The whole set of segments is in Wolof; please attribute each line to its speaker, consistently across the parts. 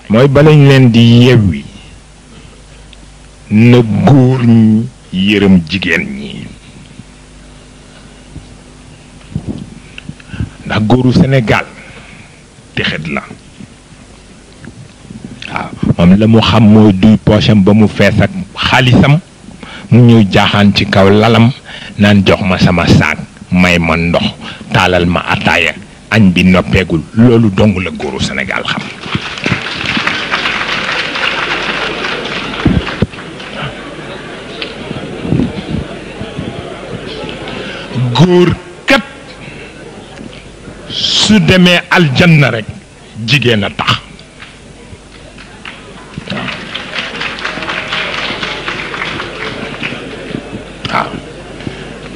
Speaker 1: mooy balañ leen di yewwi na góor ñi yërëm jigéen ñi ndax góoru Sénégal texet la waaw moom la mu xam mooy duy poosam ba mu fees ak xaalisam mu ñëw jaaxaan ci kaw lalam naan jox ma sama saak may ma ndox taalal ma ataaya añ bi noppeegul loolu dong la góoru Sénégal xam góor kat su demee aljanna rek jigéen a tax waaw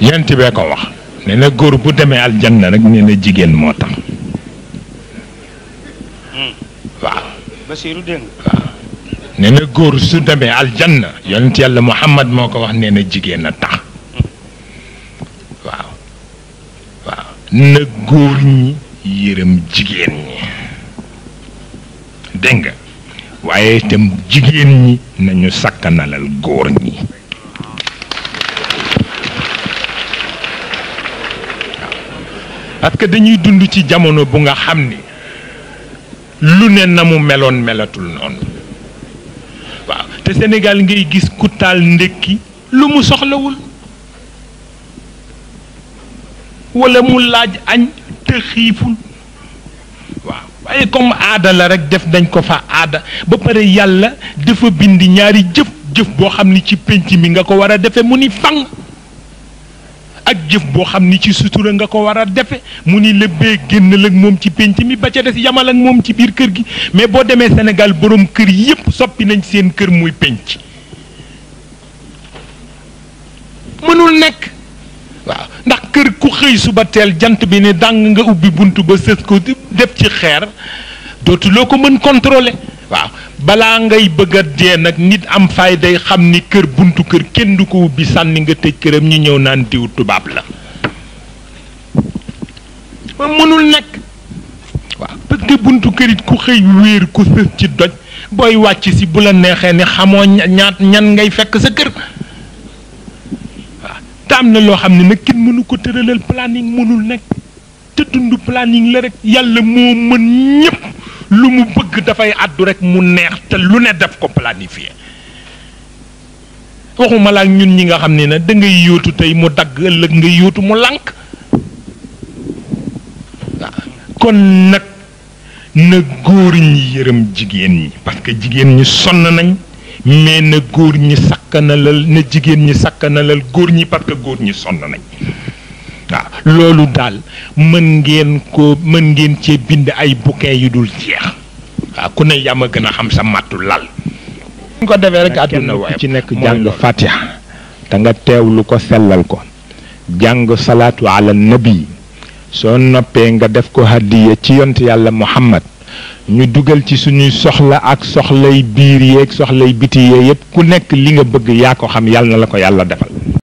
Speaker 1: yent bee ko wax nee na góor bu demee aljanna rek nee na jigéen moo tax waaw
Speaker 2: Basiru dégg
Speaker 1: waaw nee na góor su demee aljanna yonent yàlla Muhammad moo ko wax nee na jigéen a tax waaw waaw na góor ñi yërëm jigéen ñi dégg nga waaye itam jigéen ñi nañu sakkanalal góor ñi parce que dañuy dund ci jamono bu nga xam ni lu ne na mu meloon melatul noonu waaw te Sénégal ngay gis ku taal ndékki lu mu soxlawul walla mu laaj añ te xiiful waaw waaye comme aada la rek def dañ ko fa aada ba pare yàlla dafa bind ñaari jëf boo xam ni ci pénc mi nga ko war a defe mu ni fang ak jëf boo xam ni ci sutura nga ko war a defe mu ni lébbee génnal ak moom ci pénc mi ba ca des yamal ak moom ci biir kër gi mais boo demee Sénégal borom kër yépp soppi nañ seen kër muy pénc mënul nekk waaw ndax kër ku xëy suba teel jant bi ne dàng nga ubbi bunt ba sës ko def ci xeer dootuloo ko mën contrôler waaw balaa ngay bëgg a dee nag nit am fay day xam ni kër buntu kër kenn du ko ubbi sànni nga tëj këram ñu ñëw naan diw tubaab la mënul nekk waaw parce que buntu kër it ku xëy wéer ku sës ci doj booy wàcc si bu la neexee ni xamoo ñan ngay fekk sa kër waaw te am na loo xam ne nag kenn mënu ko tëralal planning mënul nekk te dund planning la rek yàlla moo mën ñépp lu mu bëgg dafay àddu rek mu neex te lu ne def ko planifié waxuma la ak ñun ñi nga xam ne na da ngay yóotu tey mu dagg ëllëg nga yóotu mu lànk waaw kon nag na góor ñi yërëm jigéen ñi parce que jigéen ñi sonn nañ mais na góor ñi sakkanalal na jigéen ñi sakkanalal góor ñi parce que góor ñi sonn nañ waaw loolu daal mën ngeen cee bind ay bouquin yu dul jeex waaw ku ne yaa ma gën a xam sa màttu lal ñu ko defee rek àdduna waaye ci nekk jàng fatiha te nga teewlu ko sellal ko jàng salaatu ala nabi soo noppee nga def ko hadiya ci yont yàlla Muhammad ñu dugal ci suñuy soxla ak soxlay biir yeeg soxlay biti yee yëpp ku nekk li nga bëgg yaa ko xam yàlla na la ko yàlla defal